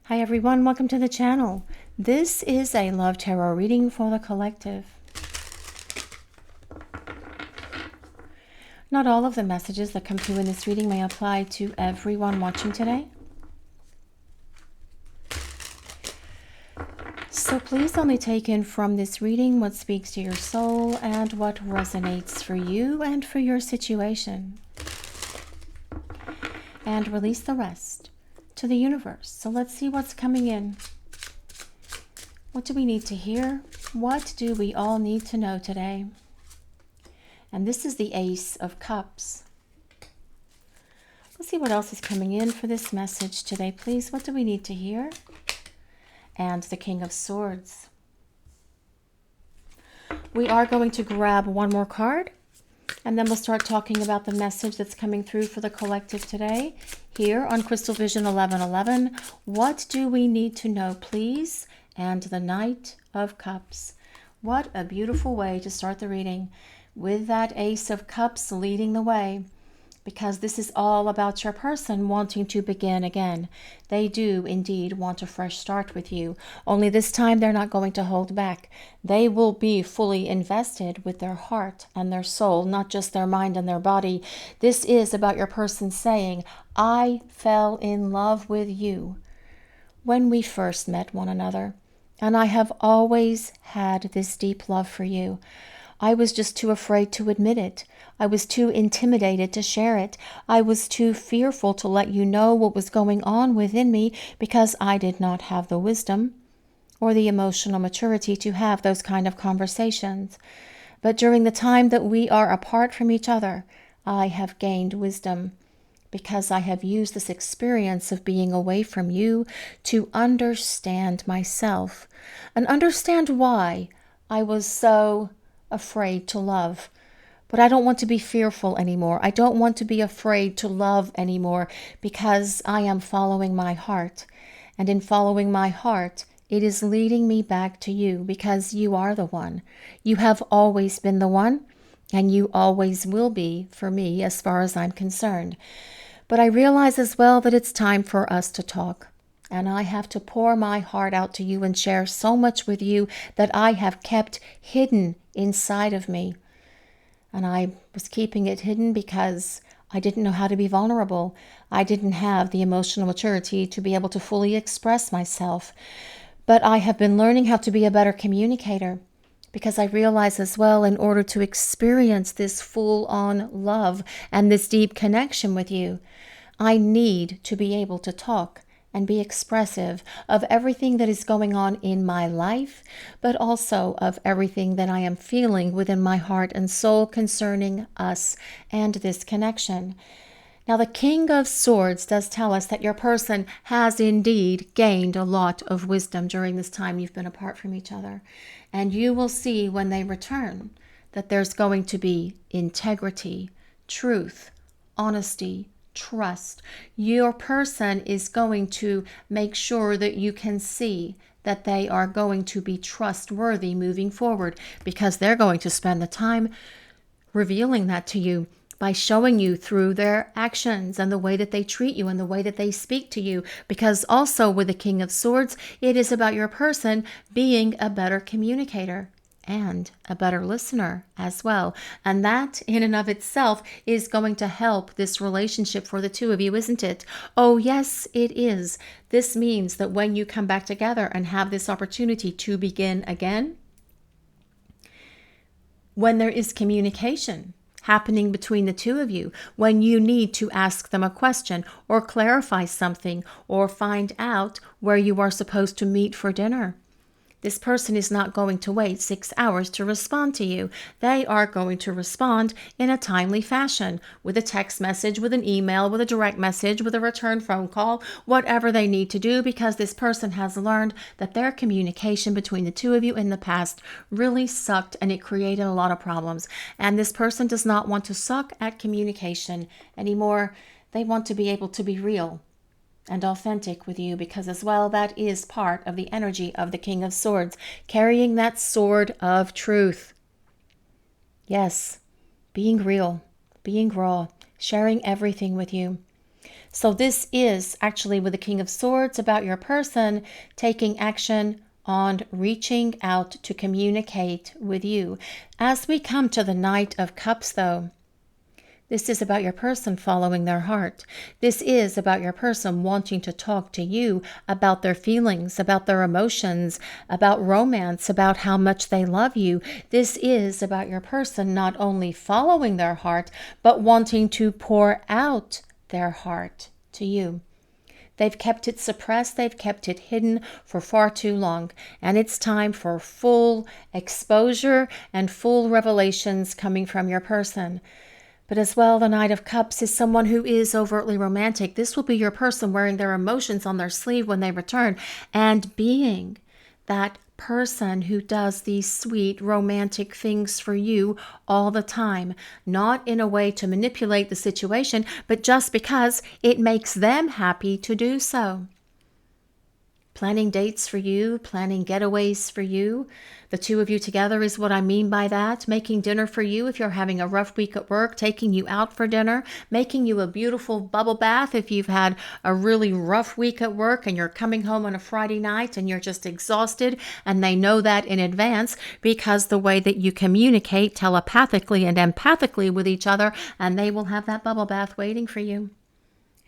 Hi everyone, welcome to the channel. This is a love tarot reading for the collective. Not all of the messages that come through in this reading may apply to everyone watching today. So please only take in from this reading what speaks to your soul and what resonates for you and for your situation. And release the rest to the universe. So let's see what's coming in. What do we need to hear? What do we all need to know today? And this is the Ace of Cups. Let's see what else is coming in for this message today, please. What do we need to hear? And the King of Swords. We are going to grab one more card, and then we'll start talking about the message that's coming through for the collective today. Here on Crystal Vision 1111, what do we need to know, please? And the Knight of Cups. What a beautiful way to start the reading, with that Ace of Cups leading the way, because this is all about your person wanting to begin again. They do indeed want a fresh start with you, only this time they're not going to hold back. They will be fully invested with their heart and their soul, not just their mind and their body. This is about your person saying, I fell in love with you when we first met one another, and I have always had this deep love for you. I was just too afraid to admit it. I was too intimidated to share it. I was too fearful to let you know what was going on within me because I did not have the wisdom or the emotional maturity to have those kind of conversations. But during the time that we are apart from each other, I have gained wisdom because I have used this experience of being away from you to understand myself and understand why I was so afraid to love. But I don't want to be fearful anymore. I don't want to be afraid to love anymore because I am following my heart. And in following my heart, it is leading me back to you because you are the one. You have always been the one, and you always will be for me as far as I'm concerned. But I realize as well that it's time for us to talk. And I have to pour my heart out to you and share so much with you that I have kept hidden inside of me. And I was keeping it hidden because I didn't know how to be vulnerable. I didn't have the emotional maturity to be able to fully express myself. But I have been learning how to be a better communicator because I realize as well, in order to experience this full-on love and this deep connection with you, I need to be able to talk and be expressive of everything that is going on in my life, but also of everything that I am feeling within my heart and soul concerning us and this connection. Now, the King of Swords does tell us that your person has indeed gained a lot of wisdom during this time you've been apart from each other. And you will see when they return that there's going to be integrity, truth, honesty, trust. Your person is going to make sure that you can see that they are going to be trustworthy moving forward, because they're going to spend the time revealing that to you by showing you through their actions and the way that they treat you and the way that they speak to you. Because also with the King of Swords, it is about your person being a better communicator and a better listener as well. And that in and of itself is going to help this relationship for the two of you, isn't it? Oh, yes, it is. This means that when you come back together and have this opportunity to begin again, when there is communication happening between the two of you, when you need to ask them a question or clarify something or find out where you are supposed to meet for dinner, this person is not going to wait 6 hours to respond to you. They are going to respond in a timely fashion, with a text message, with an email, with a direct message, with a return phone call, whatever they need to do, because this person has learned that their communication between the two of you in the past really sucked and it created a lot of problems. And this person does not want to suck at communication anymore. They want to be able to be real and authentic with you, because as well, that is part of the energy of the King of Swords, carrying that sword of truth. Yes, being real, being raw, sharing everything with you. So this is actually with the King of Swords about your person taking action on reaching out to communicate with you. As we come to the Knight of Cups, though, this is about your person following their heart. This is about your person wanting to talk to you about their feelings, about their emotions, about romance, about how much they love you. This is about your person not only following their heart, but wanting to pour out their heart to you. They've kept it suppressed, they've kept it hidden for far too long, and it's time for full exposure and full revelations coming from your person. But as well, the Knight of Cups is someone who is overtly romantic. This will be your person wearing their emotions on their sleeve when they return and being that person who does these sweet romantic things for you all the time, not in a way to manipulate the situation, but just because it makes them happy to do so. Planning dates for you, planning getaways for you. The two of you together is what I mean by that. Making dinner for you if you're having a rough week at work, taking you out for dinner, making you a beautiful bubble bath if you've had a really rough week at work and you're coming home on a Friday night and you're just exhausted, and they know that in advance because the way that you communicate telepathically and empathically with each other, and they will have that bubble bath waiting for you.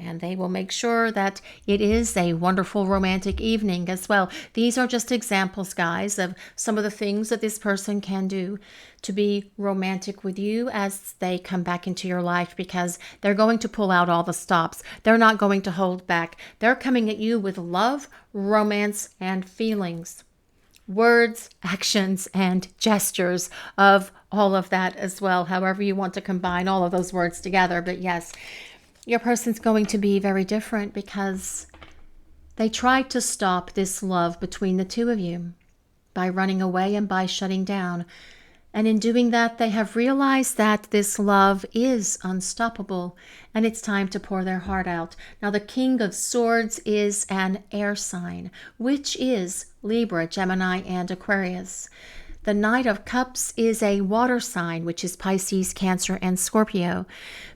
And they will make sure that it is a wonderful romantic evening as well. These are just examples, guys, of some of the things that this person can do to be romantic with you as they come back into your life, because they're going to pull out all the stops. They're not going to hold back. They're coming at you with love, romance, and feelings. Words, actions, and gestures of all of that as well, however you want to combine all of those words together. But yes, your person's going to be very different because they tried to stop this love between the two of you by running away and by shutting down. And in doing that, they have realized that this love is unstoppable and it's time to pour their heart out. Now, the King of Swords is an air sign, which is Libra, Gemini, and Aquarius. The Knight of Cups is a water sign, which is Pisces, Cancer, and Scorpio.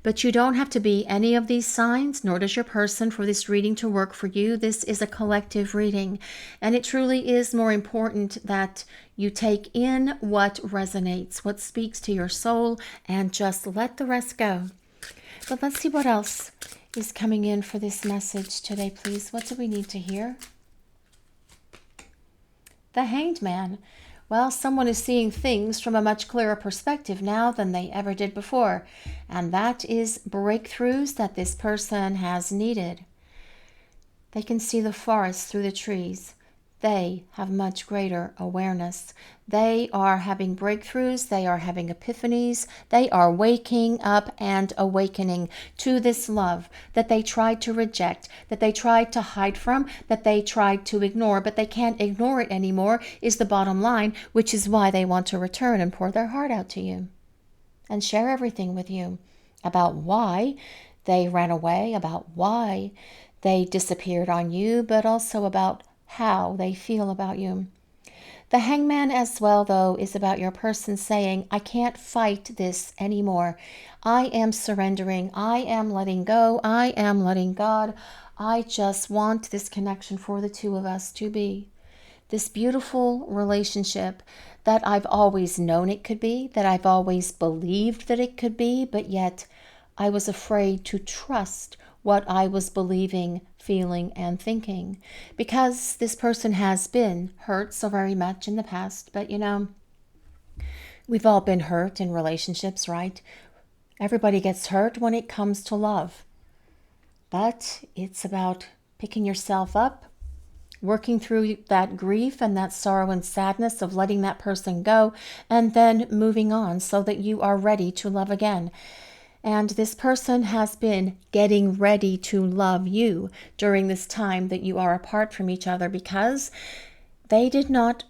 But you don't have to be any of these signs, nor does your person, for this reading to work for you. This is a collective reading, and it truly is more important that you take in what resonates, what speaks to your soul, and just let the rest go. But let's see what else is coming in for this message today, please. What do we need to hear? The Hanged Man. Well, someone is seeing things from a much clearer perspective now than they ever did before. And that is breakthroughs that this person has needed. They can see the forest through the trees. They have much greater awareness. They are having breakthroughs. They are having epiphanies. They are waking up and awakening to this love that they tried to reject, that they tried to hide from, that they tried to ignore, but they can't ignore it anymore is the bottom line, which is why they want to return and pour their heart out to you and share everything with you about why they ran away, about why they disappeared on you, but also about how they feel about you. The Hangman as well, though, is about your person saying, I can't fight this anymore. I am surrendering. I am letting go. I am letting God. I just want this connection for the two of us to be this beautiful relationship that I've always known it could be, that I've always believed that it could be, but yet I was afraid to trust what I was believing, feeling, and thinking, because this person has been hurt so very much in the past. But you know, we've all been hurt in relationships, right? Everybody gets hurt when it comes to love. But it's about picking yourself up, working through that grief and that sorrow and sadness of letting that person go, and then moving on so that you are ready to love again. And this person has been getting ready to love you during this time that you are apart from each other, because they did not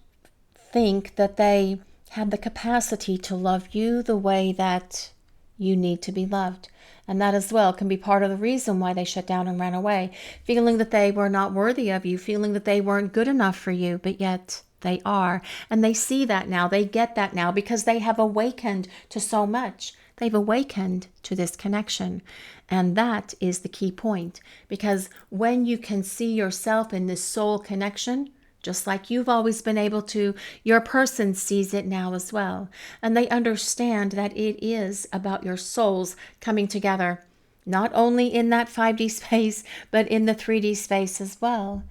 think that they had the capacity to love you the way that you need to be loved. And that as well can be part of the reason why they shut down and ran away, feeling that they were not worthy of you, feeling that they weren't good enough for you, but yet they are. And they see that now. They get that now because they have awakened to so much. They've awakened to this connection. And that is the key point, because when you can see yourself in this soul connection, just like you've always been able to, your person sees it now as well. And they understand that it is about your souls coming together, not only in that 5D space, but in the 3D space as well.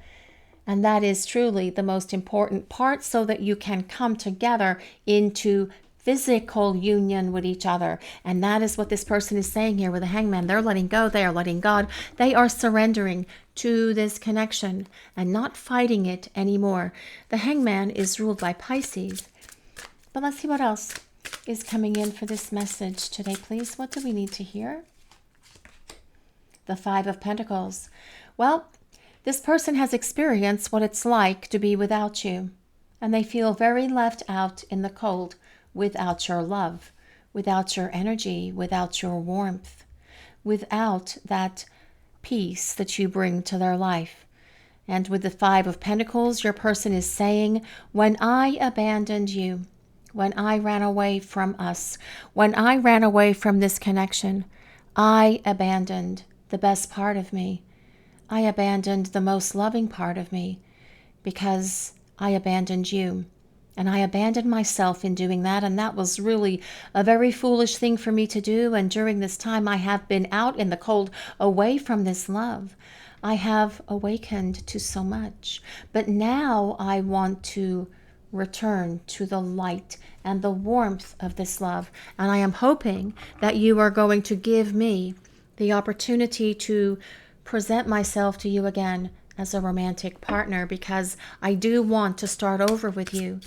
And that is truly the most important part, so that you can come together into physical union with each other. And that is what this person is saying here with the Hangman. They're letting go. They are letting God. They are surrendering to this connection and not fighting it anymore. The Hangman is ruled by Pisces. But let's see what else is coming in for this message today, please. What do we need to hear? The Five of Pentacles. Well, this person has experienced what it's like to be without you, and they feel very left out in the cold without your love, without your energy, without your warmth, without that peace that you bring to their life. And with the Five of Pentacles, your person is saying, when I abandoned you, when I ran away from us, when I ran away from this connection, I abandoned the best part of me. I abandoned the most loving part of me, because I abandoned you. And I abandoned myself in doing that, and that was really a very foolish thing for me to do. And during this time, I have been out in the cold, away from this love. I have awakened to so much. But now I want to return to the light and the warmth of this love. And I am hoping that you are going to give me the opportunity to present myself to you again as a romantic partner, because I do want to start over with you,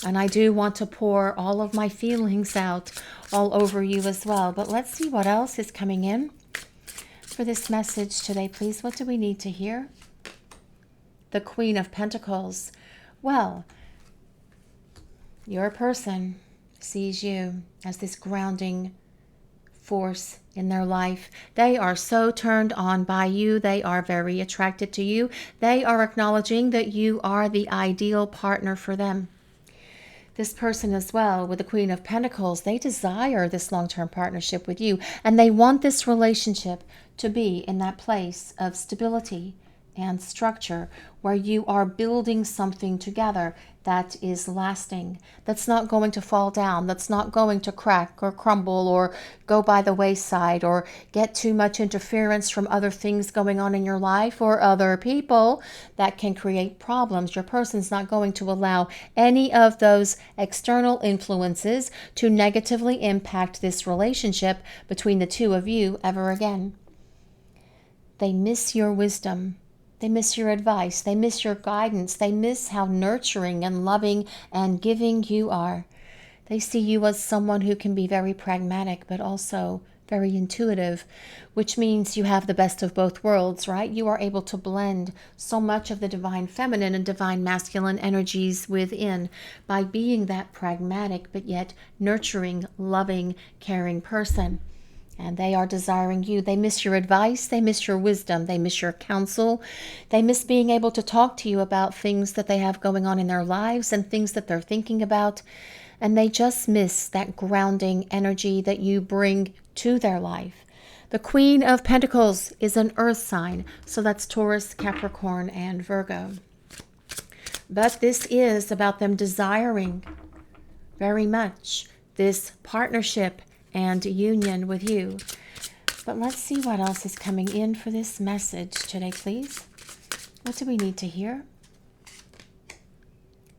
and I do want to pour all of my feelings out all over you as well. But let's see what else is coming in for this message today, please. What do we need to hear? The Queen of Pentacles. Well, your person sees you as this grounding force in their life. They are so turned on by you. They are very attracted to you. They are acknowledging that you are the ideal partner for them. This person as well, with the Queen of Pentacles, they desire this long-term partnership with you, and they want this relationship to be in that place of stability and structure, where you are building something together that is lasting, that's not going to fall down, that's not going to crack or crumble or go by the wayside or get too much interference from other things going on in your life or other people that can create problems. Your person's not going to allow any of those external influences to negatively impact this relationship between the two of you ever again. They miss your wisdom. They miss your advice. They miss your guidance. They miss how nurturing and loving and giving you are. They see you as someone who can be very pragmatic, but also very intuitive, which means you have the best of both worlds, right? You are able to blend so much of the divine feminine and divine masculine energies within by being that pragmatic, but yet nurturing, loving, caring person. And they are desiring you. They miss your advice. They miss your wisdom. They miss your counsel. They miss being able to talk to you about things that they have going on in their lives and things that they're thinking about. And they just miss that grounding energy that you bring to their life. The Queen of Pentacles is an earth sign. So that's Taurus, Capricorn, and Virgo. But this is about them desiring very much this partnership and union with you. But let's see what else is coming in for this message today, please. What do we need to hear?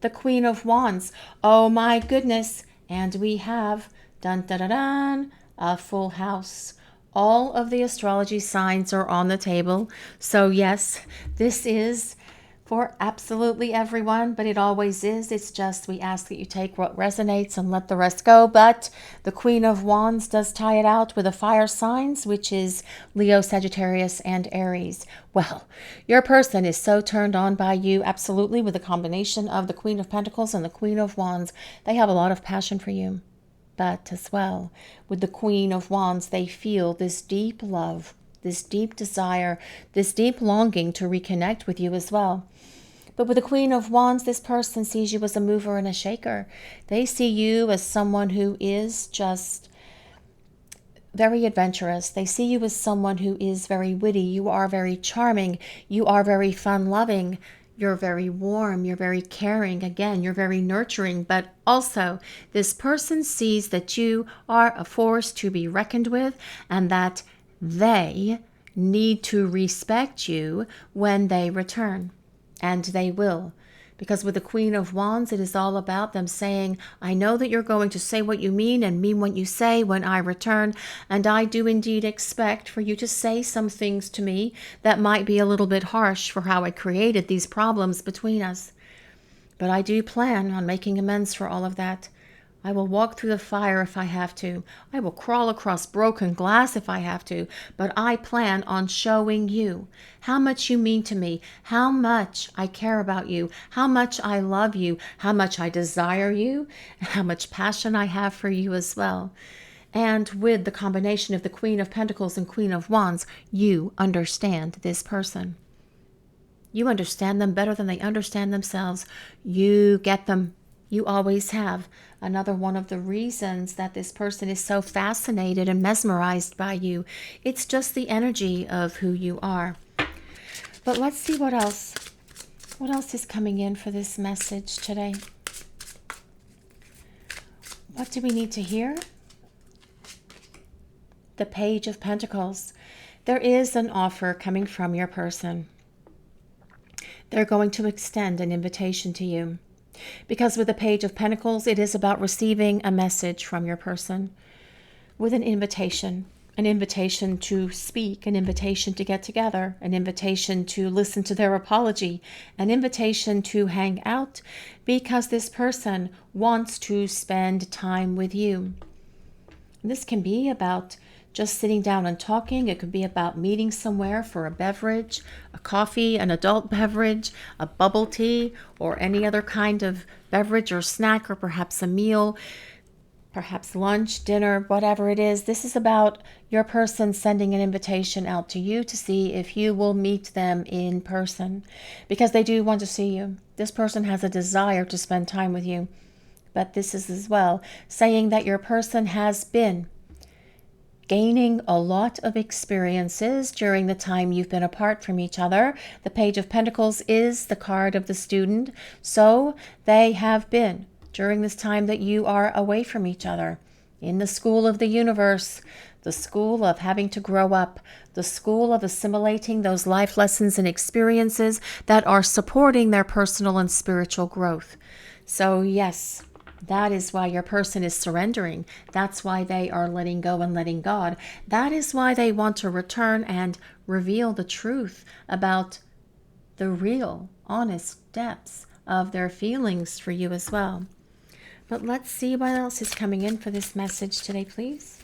The Queen of Wands. Oh my goodness. And we have, dun dun dun dun, a full house. All of the astrology signs are on the table. So yes, this is for absolutely everyone, but it always is. It's just we ask that you take what resonates and let the rest go. But the Queen of Wands does tie it out with the fire signs, which is Leo, Sagittarius, and Aries. Well, your person is so turned on by you, absolutely, with a combination of the Queen of Pentacles and the Queen of Wands. They have a lot of passion for you. But as well, with the Queen of Wands, they feel this deep love, this deep desire, this deep longing to reconnect with you as well. But with the Queen of Wands, this person sees you as a mover and a shaker. They see you as someone who is just very adventurous. They see you as someone who is very witty. You are very charming. You are very fun-loving. You're very warm. You're very caring. Again, you're very nurturing. But also, this person sees that you are a force to be reckoned with and that they need to respect you when they return. And they will. Because with the Queen of Wands, it is all about them saying, I know that you're going to say what you mean and mean what you say when I return. And I do indeed expect for you to say some things to me that might be a little bit harsh for how I created these problems between us. But I do plan on making amends for all of that. I will walk through the fire if I have to. I will crawl across broken glass if I have to. But I plan on showing you how much you mean to me, how much I care about you, how much I love you, how much I desire you, and how much passion I have for you as well. And with the combination of the Queen of Pentacles and Queen of Wands, you understand this person. You understand them better than they understand themselves. You get them. You always have. Another one of the reasons that this person is so fascinated and mesmerized by you. It's just the energy of who you are. But let's see what else. What else is coming in for this message today? What do we need to hear? The Page of Pentacles. There is an offer coming from your person. They're going to extend an invitation to you. Because with the Page of Pentacles, it is about receiving a message from your person with an invitation to speak, an invitation to get together, an invitation to listen to their apology, an invitation to hang out, because this person wants to spend time with you. This can be about just sitting down and talking. It could be about meeting somewhere for a beverage, a coffee, an adult beverage, a bubble tea, or any other kind of beverage or snack, or perhaps a meal, perhaps lunch, dinner, whatever it is. This is about your person sending an invitation out to you to see if you will meet them in person, because they do want to see you. This person has a desire to spend time with you. But this is as well saying that your person has been gaining a lot of experiences during the time you've been apart from each other. The Page of Pentacles is the card of the student. So they have been, during this time that you are away from each other, in the school of the universe, the school of having to grow up, the school of assimilating those life lessons and experiences that are supporting their personal and spiritual growth. So yes, that is why your person is surrendering. That's why they are letting go and letting God. That is why they want to return and reveal the truth about the real, honest depths of their feelings for you as well. But let's see what else is coming in for this message today, please.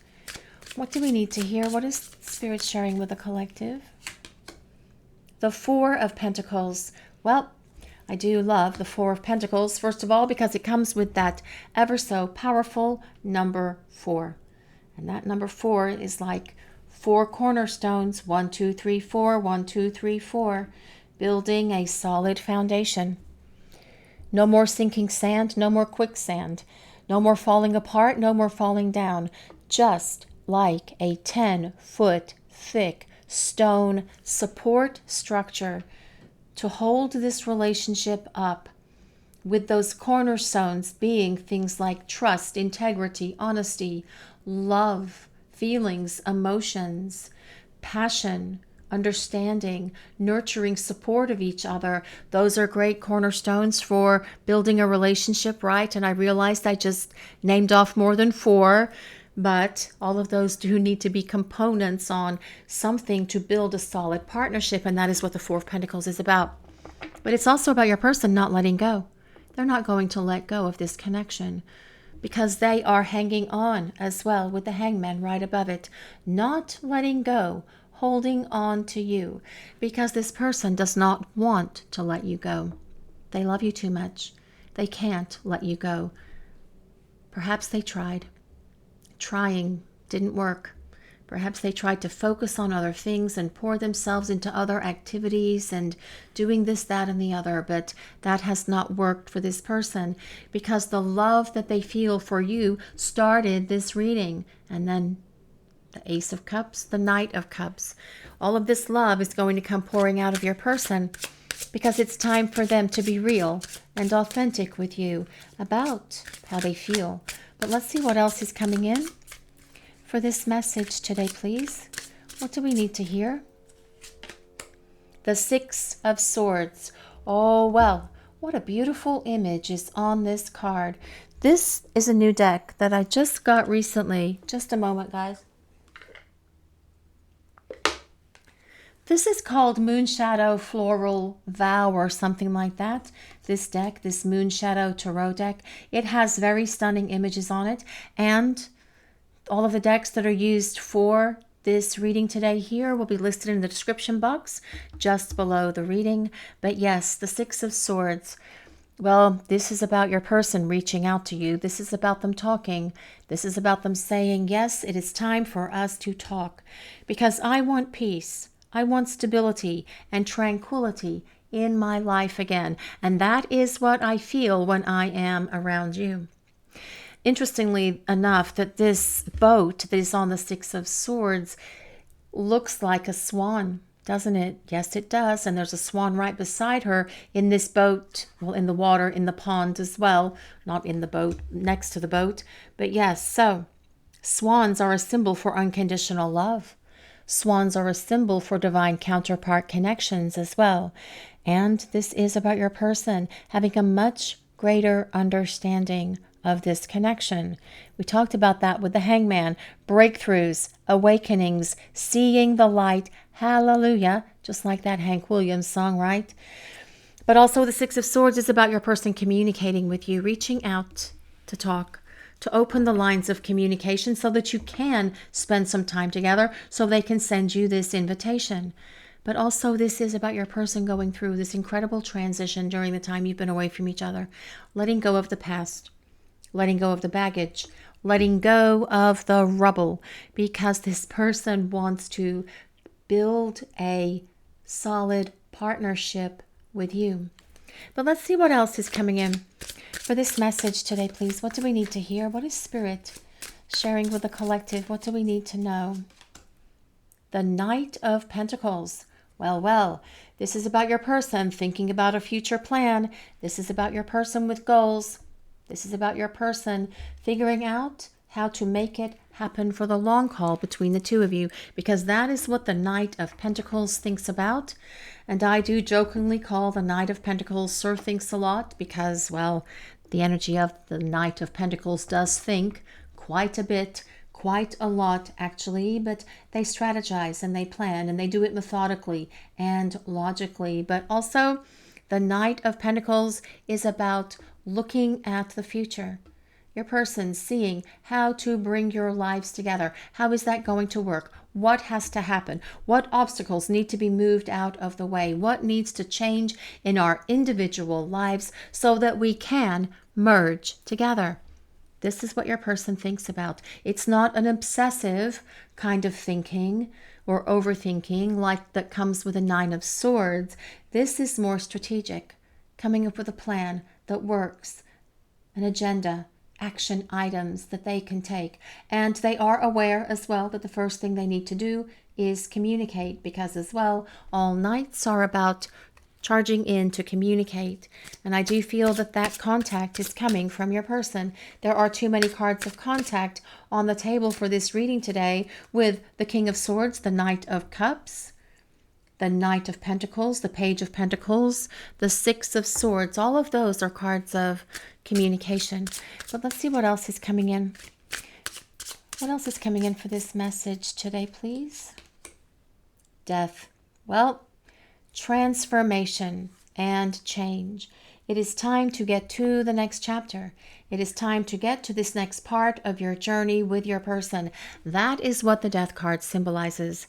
What do we need to hear? What is Spirit sharing with the collective? The Four of Pentacles. Well, I do love the Four of Pentacles, first of all, because it comes with that ever so powerful number 4. And that number 4 is like 4 cornerstones, 1, 2, 3, 4, 1, 2, 3, 4, building a solid foundation. No more sinking sand, no more quicksand, no more falling apart, no more falling down, just like a 10-foot thick stone support structure to hold this relationship up, with those cornerstones being things like trust, integrity, honesty, love, feelings, emotions, passion, understanding, nurturing support of each other. Those are great cornerstones for building a relationship, right? And I realized I just named off more than 4, but all of those do need to be components on something to build a solid partnership, and that is what the Four of Pentacles is about. But it's also about your person not letting go. They're not going to let go of this connection because they are hanging on as well, with the Hangman right above it, not letting go, holding on to you, because this person does not want to let you go. They love you too much. They can't let you go. Perhaps they tried. Trying didn't work. Perhaps they tried to focus on other things and pour themselves into other activities and doing this, that, and the other, but that has not worked for this person, because the love that they feel for you started this reading, and then the Ace of Cups, the Knight of Cups. All of this love is going to come pouring out of your person because it's time for them to be real and authentic with you about how they feel. But let's see what else is coming in for this message today, please. What do we need to hear? The Six of Swords. Oh, well, what a beautiful image is on this card. This is a new deck that I just got recently. Just a moment, guys. This is called Moonshadow Floral Vow or something like that. This deck, this Moonshadow Tarot deck, it has very stunning images on it. And all of the decks that are used for this reading today here will be listed in the description box just below the reading. But yes, the Six of Swords. Well, this is about your person reaching out to you. This is about them talking. This is about them saying, yes, it is time for us to talk because I want peace. I want stability and tranquility in my life again. And that is what I feel when I am around you. Interestingly enough, that this boat that is on the Six of Swords looks like a swan, doesn't it? Yes, it does. And there's a swan right beside her in this boat, well, in the water, in the pond as well. Not in the boat, next to the boat. But yes, so swans are a symbol for unconditional love. Swans are a symbol for divine counterpart connections as well. And this is about your person having a much greater understanding of this connection. We talked about that with the Hangman, breakthroughs, awakenings, seeing the light, hallelujah, just like that Hank Williams song, right? But also the Six of Swords is about your person communicating with you, reaching out to talk, to open the lines of communication so that you can spend some time together, so they can send you this invitation. But also this is about your person going through this incredible transition during the time you've been away from each other, letting go of the past, letting go of the baggage, letting go of the rubble, because this person wants to build a solid partnership with you. But let's see what else is coming in for this message today, please. What do we need to hear? What is Spirit sharing with the collective? What do we need to know? The Knight of Pentacles. Well, this is about your person thinking about a future plan. This is about your person with goals. This is about your person figuring out how to make it happen for the long haul between the two of you, because that is what the Knight of Pentacles thinks about. And I do jokingly call the Knight of Pentacles Sir Thinks a Lot because, well, the energy of the Knight of Pentacles does think quite a bit, quite a lot actually, but they strategize and they plan and they do it methodically and logically. But also the Knight of Pentacles is about looking at the future. Your person seeing how to bring your lives together. How is that going to work? What has to happen? What obstacles need to be moved out of the way? What needs to change in our individual lives so that we can merge together? This is what your person thinks about. It's not an obsessive kind of thinking or overthinking like that comes with a Nine of Swords. This is more strategic, coming up with a plan that works, an agenda, action items that they can take. And they are aware as well that the first thing they need to do is communicate, because as well, all nights are about charging in to communicate. And I do feel that that contact is coming from your person. There are too many cards of contact on the table for this reading today, with the King of Swords, the Knight of Cups, the Knight of Pentacles, the Page of Pentacles, the Six of Swords. All of those are cards of communication. But let's see what else is coming in. What else is coming in for this message today, please? Death. Well, transformation and change. It is time to get to the next chapter. It is time to get to this next part of your journey with your person. That is what the Death card symbolizes.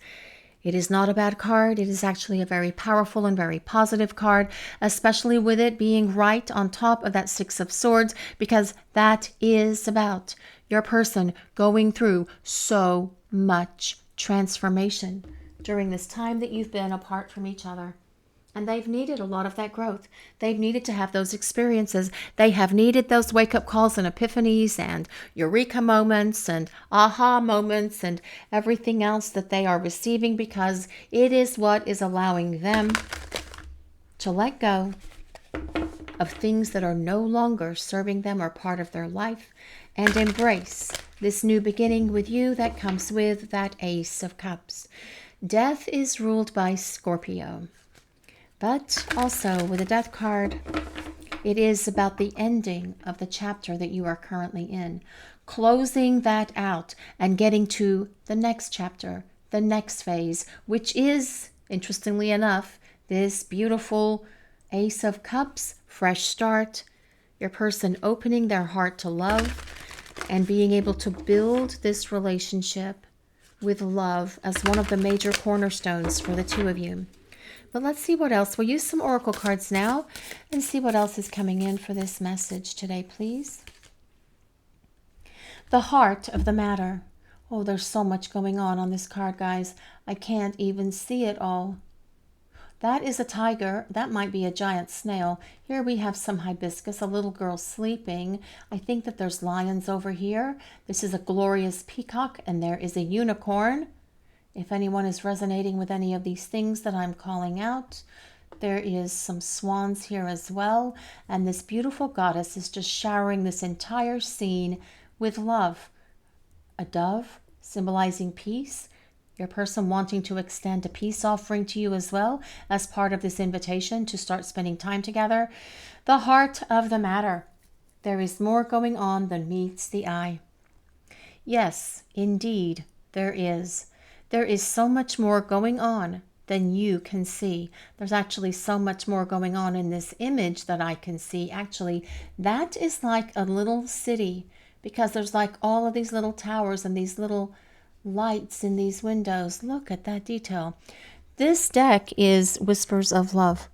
It is not a bad card. It is actually a very powerful and very positive card, especially with it being right on top of that Six of Swords, because that is about your person going through so much transformation during this time that you've been apart from each other. And they've needed a lot of that growth. They've needed to have those experiences. They have needed those wake-up calls and epiphanies and eureka moments and aha moments and everything else that they are receiving, because it is what is allowing them to let go of things that are no longer serving them or part of their life, and embrace this new beginning with you that comes with that Ace of Cups. Death is ruled by Scorpio. But also with the Death card, it is about the ending of the chapter that you are currently in, closing that out and getting to the next chapter, the next phase, which is, interestingly enough, this beautiful Ace of Cups, fresh start, your person opening their heart to love and being able to build this relationship with love as one of the major cornerstones for the two of you. But let's see what else. We'll use some oracle cards now and see what else is coming in for this message today, please. The heart of the matter. Oh, there's so much going on this card, guys. I can't even see it all. That is a tiger. That might be a giant snail. Here we have some hibiscus, a little girl sleeping. I think that there's lions over here. This is a glorious peacock, and there is a unicorn. If anyone is resonating with any of these things that I'm calling out, there is some swans here as well. And this beautiful goddess is just showering this entire scene with love. A dove symbolizing peace. Your person wanting to extend a peace offering to you as well as part of this invitation to start spending time together. The heart of the matter. There is more going on than meets the eye. Yes, indeed, there is. There is so much more going on than you can see. There's actually so much more going on in this image that I can see. Actually, that is like a little city, because there's like all of these little towers and these little lights in these windows. Look at that detail. This deck is Whispers of Love,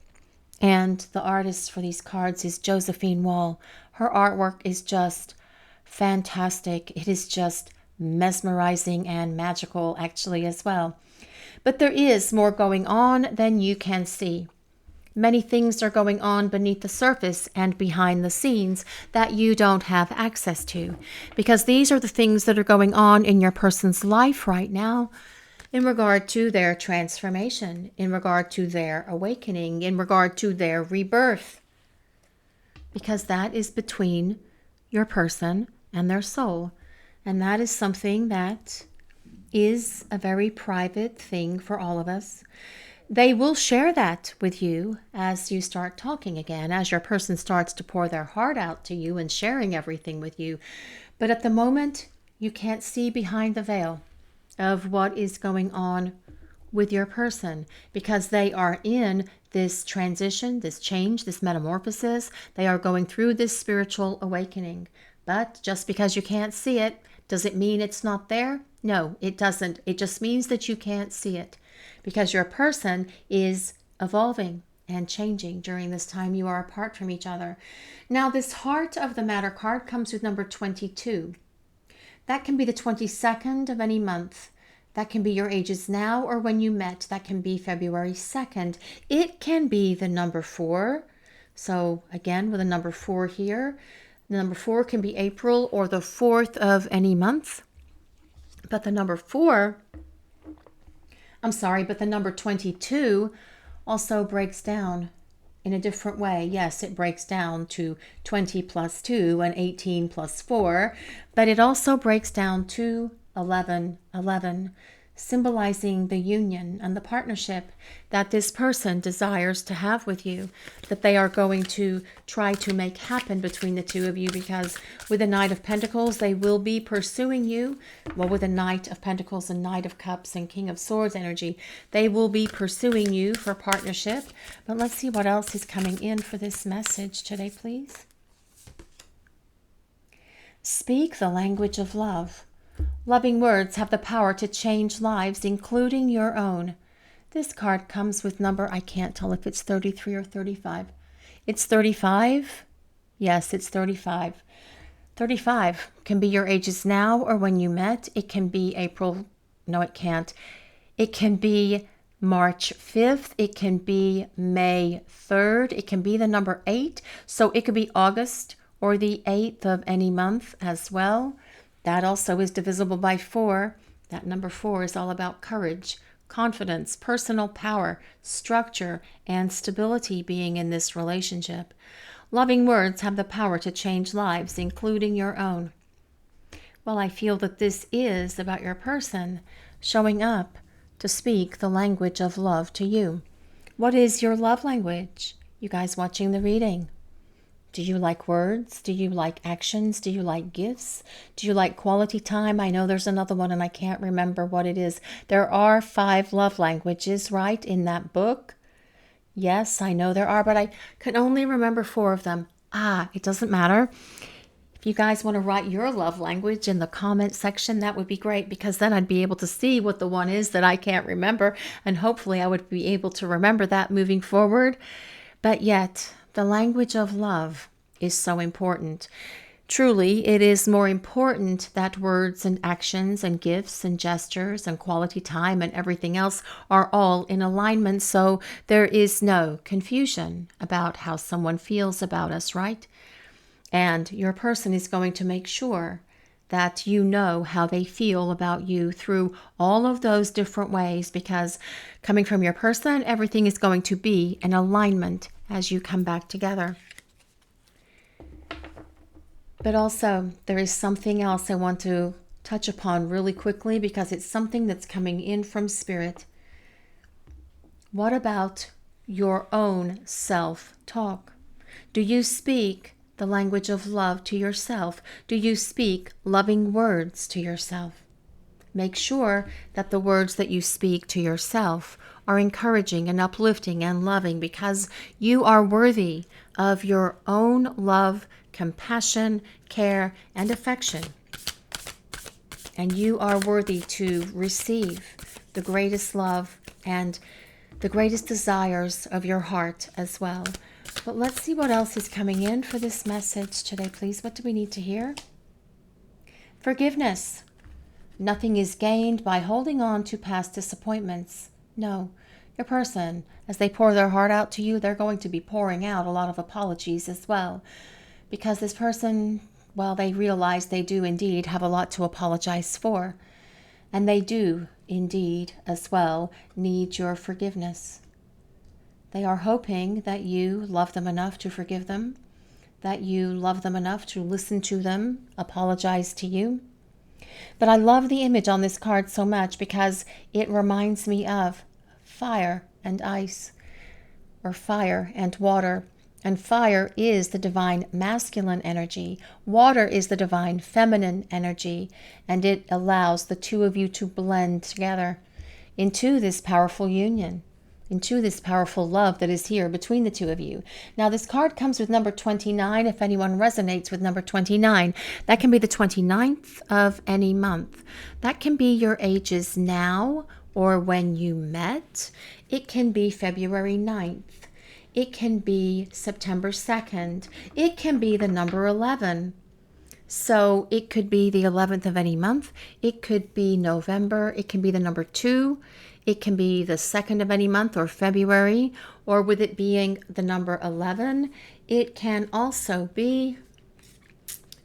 and the artist for these cards is Josephine Wall. Her artwork is just fantastic. It is just mesmerizing and magical actually as well. But there is more going on than you can see. Many things are going on beneath the surface and behind the scenes that you don't have access to, because these are the things that are going on in your person's life right now in regard to their transformation, in regard to their awakening, in regard to their rebirth, because that is between your person and their soul. And that is something that is a very private thing for all of us. They will share that with you as you start talking again, as your person starts to pour their heart out to you and sharing everything with you. But at the moment, you can't see behind the veil of what is going on with your person, because they are in this transition, this change, this metamorphosis. They are going through this spiritual awakening. But just because you can't see it, does it mean it's not there? No, it doesn't. It just means that you can't see it, because your person is evolving and changing during this time you are apart from each other. Now, this Heart of the Matter card comes with number 22. That can be the 22nd of any month. That can be your ages now or when you met. That can be February 2nd. It can be the number 4. So again, with a number 4 here, the number 4 can be April or the 4th of any month. But the number 22 also breaks down in a different way. Yes, it breaks down to 20 plus 2 and 18 plus 4, but it also breaks down to 11, symbolizing the union and the partnership that this person desires to have with you, that they are going to try to make happen between the two of you, because with the Knight of Pentacles, they will be pursuing you. Well, with the Knight of Pentacles and Knight of Cups and King of Swords energy, they will be pursuing you for partnership. But let's see what else is coming in for this message today, please. Speak the language of love. Loving words have the power to change lives, including your own. This card comes with number, I can't tell if it's 33 or 35. It's 35. Yes, it's 35. 35 can be your ages now or when you met. It can be April. No, it can't. It can be March 5th. It can be May 3rd. It can be the number 8. So it could be August or the 8th of any month as well. That also is divisible by 4. That number 4 is all about courage, confidence, personal power, structure, and stability being in this relationship. Loving words have the power to change lives, including your own. Well, I feel that this is about your person showing up to speak the language of love to you. What is your love language? You guys watching the reading. Do you like words? Do you like actions? Do you like gifts? Do you like quality time? I know there's another one and I can't remember what it is. There are 5 love languages, right, in that book. Yes, I know there are, but I can only remember 4 of them. It doesn't matter. If you guys want to write your love language in the comment section, that would be great, because then I'd be able to see what the one is that I can't remember, and hopefully I would be able to remember that moving forward. But yet, the language of love is so important. Truly, it is more important that words and actions and gifts and gestures and quality time and everything else are all in alignment, so there is no confusion about how someone feels about us, right? And your person is going to make sure that you know how they feel about you through all of those different ways, because coming from your person, everything is going to be in alignment as you come back together. But also, there is something else I want to touch upon really quickly, because it's something that's coming in from Spirit. What about your own self-talk? Do you speak the language of love to yourself? Do you speak loving words to yourself? Make sure that the words that you speak to yourself are encouraging and uplifting and loving, because you are worthy of your own love, compassion, care, and affection. And you are worthy to receive the greatest love and the greatest desires of your heart as well. But let's see what else is coming in for this message today, please. What do we need to hear? Forgiveness. Nothing is gained by holding on to past disappointments. No, your person, as they pour their heart out to you, they're going to be pouring out a lot of apologies as well. Because this person, well, they realize they do indeed have a lot to apologize for. And they do indeed as well need your forgiveness. They are hoping that you love them enough to forgive them, that you love them enough to listen to them, apologize to you. But I love the image on this card so much because it reminds me of fire and ice, or fire and water. And fire is the divine masculine energy. Water is the divine feminine energy. And it allows the two of you to blend together into this powerful union, into this powerful love that is here between the two of you. Now, this card comes with number 29. If anyone resonates with number 29, that can be the 29th of any month. That can be your ages now or when you met. It can be February 9th. It can be September 2nd. It can be the number 11. So it could be the 11th of any month. It could be November. It can be the number 2. It can be the 2nd of any month, or February, or with it being the number 11, it can also be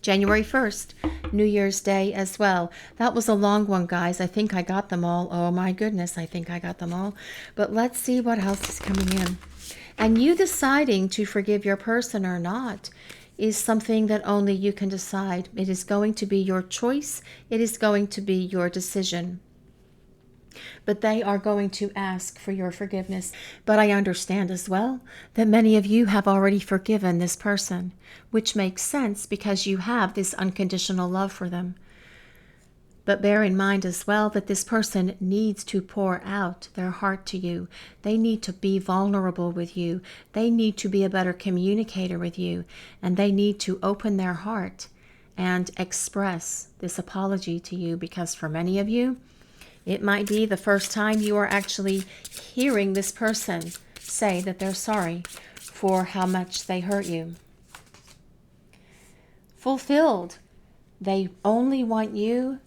January 1st, New Year's Day as well. That was a long one, guys. I think I got them all. Oh my goodness, I think I got them all. But let's see what else is coming in. And you deciding to forgive your person or not is something that only you can decide. It is going to be your choice. It is going to be your decision. But they are going to ask for your forgiveness. But I understand as well that many of you have already forgiven this person, which makes sense because you have this unconditional love for them. But bear in mind as well that this person needs to pour out their heart to you. They need to be vulnerable with you. They need to be a better communicator with you. And they need to open their heart and express this apology to you, because for many of you, it might be the first time you are actually hearing this person say that they're sorry for how much they hurt you. Fulfilled. They only want you,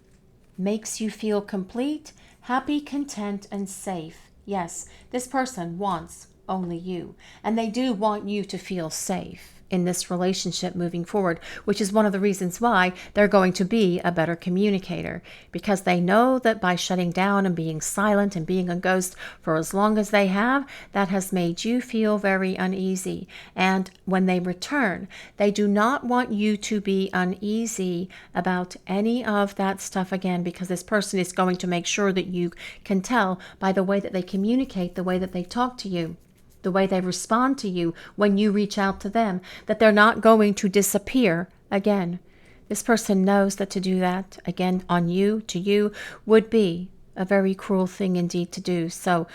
makes you feel complete, happy, content, and safe. Yes, this person wants only you, and they do want you to feel safe in this relationship moving forward, which is one of the reasons why they're going to be a better communicator, because they know that by shutting down and being silent and being a ghost for as long as they have, that has made you feel very uneasy. And when they return, they do not want you to be uneasy about any of that stuff again, because this person is going to make sure that you can tell by the way that they communicate, the way that they talk to you, the way they respond to you when you reach out to them, that they're not going to disappear again. This person knows that to do that again on you, to you, would be a very cruel thing indeed to do. So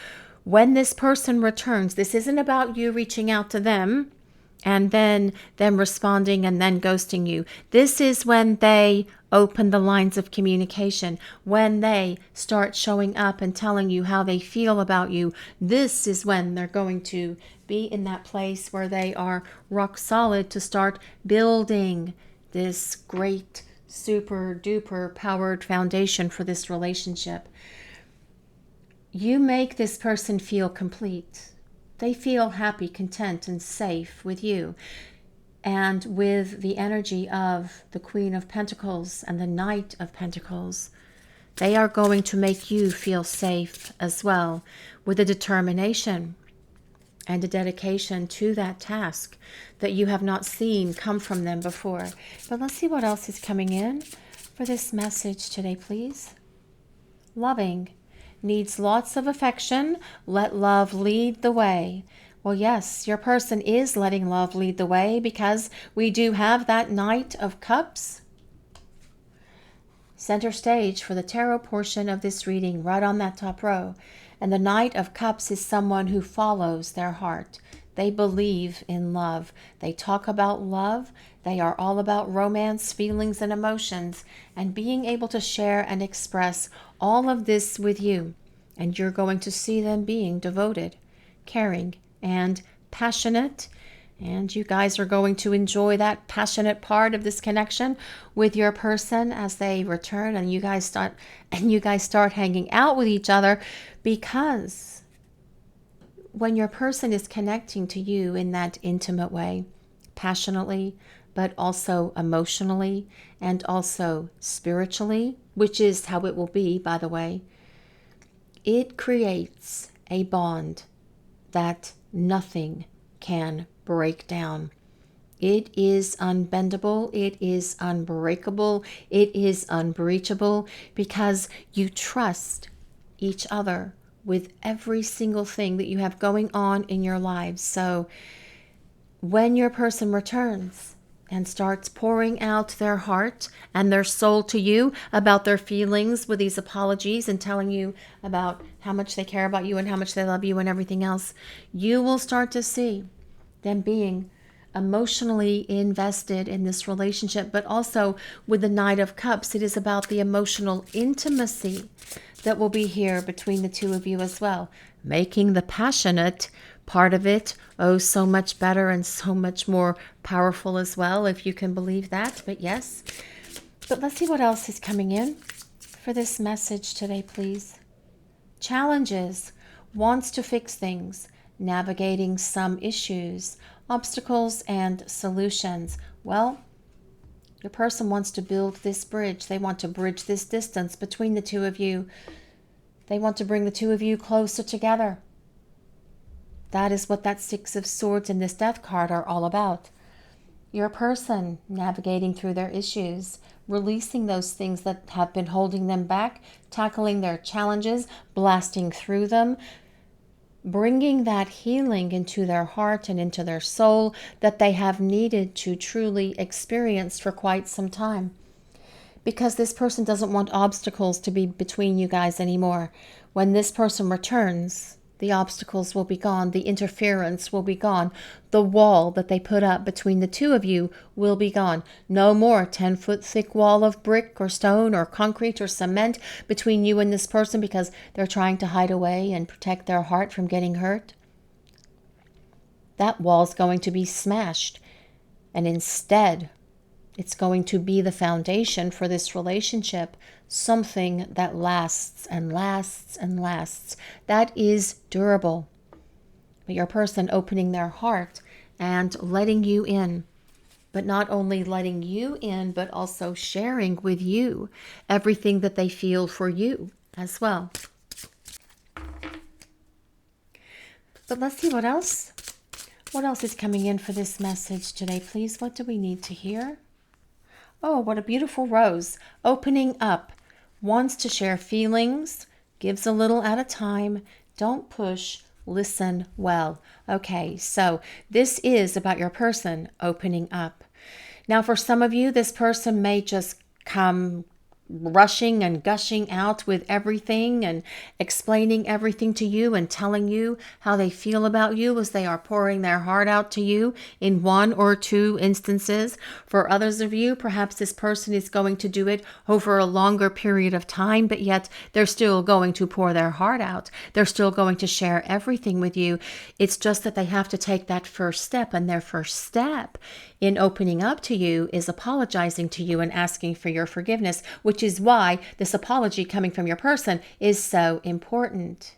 when this person returns, this isn't about you reaching out to them and then them responding and then ghosting you. This is when they open the lines of communication, when they start showing up and telling you how they feel about you. This is when they're going to be in that place where they are rock solid to start building this great, super duper powered foundation for this relationship. You make this person feel complete. They feel happy, content, and safe with you. And with the energy of the Queen of Pentacles and the Knight of Pentacles, they are going to make you feel safe as well, with a determination and a dedication to that task that you have not seen come from them before. But let's see what else is coming in for this message today, please. Loving. Needs lots of affection. Let love lead the way. Well, yes, your person is letting love lead the way, because we do have that Knight of Cups center stage for the tarot portion of this reading, right on that top row. And the Knight of Cups is someone who follows their heart. They believe in love. They talk about love. They are all about romance, feelings, and emotions, and being able to share and express all of this with you. And you're going to see them being devoted, caring, and passionate. And you guys are going to enjoy that passionate part of this connection with your person as they return, and you guys start hanging out with each other, because when your person is connecting to you in that intimate way, passionately, but also emotionally and also spiritually, which is how it will be, by the way, it creates a bond that nothing can break down. It is unbendable, it is unbreakable, it is unbreachable, because you trust each other with every single thing that you have going on in your lives. So when your person returns and starts pouring out their heart and their soul to you about their feelings with these apologies and telling you about how much they care about you and how much they love you and everything else, you will start to see them being emotionally invested in this relationship. But also with the Knight of Cups, it is about the emotional intimacy that will be here between the two of you as well, making the passionate part of it oh so much better and so much more powerful as well, if you can believe that. But yes, but let's see what else is coming in for this message today, please. Challenges. Wants to fix things, navigating some issues, obstacles, and solutions. Well, your person wants to build this bridge. They want to bridge this distance between the two of you. They want to bring the two of you closer together. That is what that Six of Swords and this Death card are all about. Your person navigating through their issues, releasing those things that have been holding them back, tackling their challenges, blasting through them, bringing that healing into their heart and into their soul that they have needed to truly experience for quite some time. Because this person doesn't want obstacles to be between you guys anymore. When this person returns, the obstacles will be gone. The interference will be gone. The wall that they put up between the two of you will be gone. No more 10-foot thick wall of brick or stone or concrete or cement between you and this person because they're trying to hide away and protect their heart from getting hurt. That wall's going to be smashed. And instead It's going to be the foundation for this relationship, something that lasts and lasts and lasts, that is durable. But your person opening their heart and letting you in, but not only letting you in, but also sharing with you everything that they feel for you as well. But let's see what else. What else is coming in for this message today, please? What do we need to hear? Oh, what a beautiful rose. Opening up. Wants to share feelings. Gives a little at a time. Don't push. Listen well. Okay, so this is about your person opening up. Now, for some of you, this person may just come rushing and gushing out with everything and explaining everything to you and telling you how they feel about you as they are pouring their heart out to you in one or two instances. For others of you, perhaps this person is going to do it over a longer period of time, but yet they're still going to pour their heart out. They're still going to share everything with you. It's just that they have to take that first step, and their first step in opening up to you is apologizing to you and asking for your forgiveness, which is why this apology coming from your person is so important.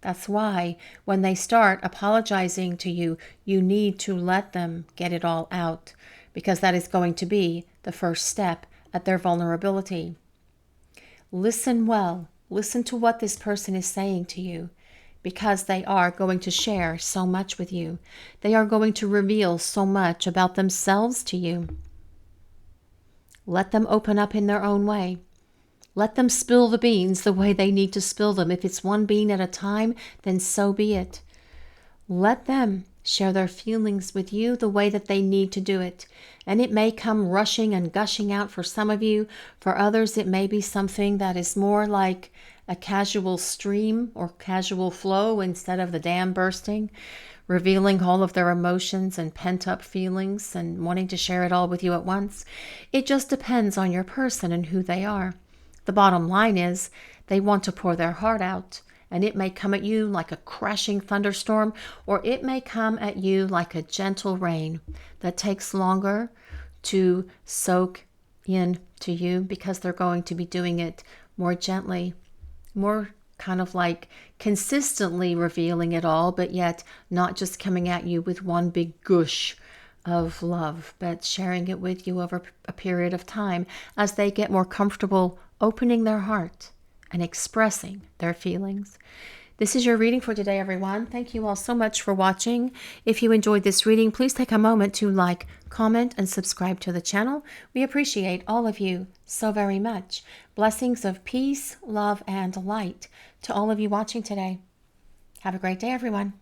That's why when they start apologizing to you, you need to let them get it all out, because that is going to be the first step at their vulnerability. Listen well. Listen to what this person is saying to you, because they are going to share so much with you. They are going to reveal so much about themselves to you. Let them open up in their own way. Let them spill the beans the way they need to spill them. If it's one bean at a time, then so be it. Let them share their feelings with you the way that they need to do it. And it may come rushing and gushing out for some of you. For others, it may be something that is more like a casual stream or casual flow instead of the dam bursting, revealing all of their emotions and pent-up feelings and wanting to share it all with you at once. It just depends on your person and who they are. The bottom line is they want to pour their heart out, and it may come at you like a crashing thunderstorm, or it may come at you like a gentle rain that takes longer to soak in to you, because they're going to be doing it more gently, more kind of like consistently revealing it all, but yet not just coming at you with one big gush of love, but sharing it with you over a period of time as they get more comfortable opening their heart and expressing their feelings. This is your reading for today, everyone. Thank you all so much for watching. If you enjoyed this reading, please take a moment to like, comment, and subscribe to the channel. We appreciate all of you so very much. Blessings of peace, love, and light to all of you watching today. Have a great day, everyone.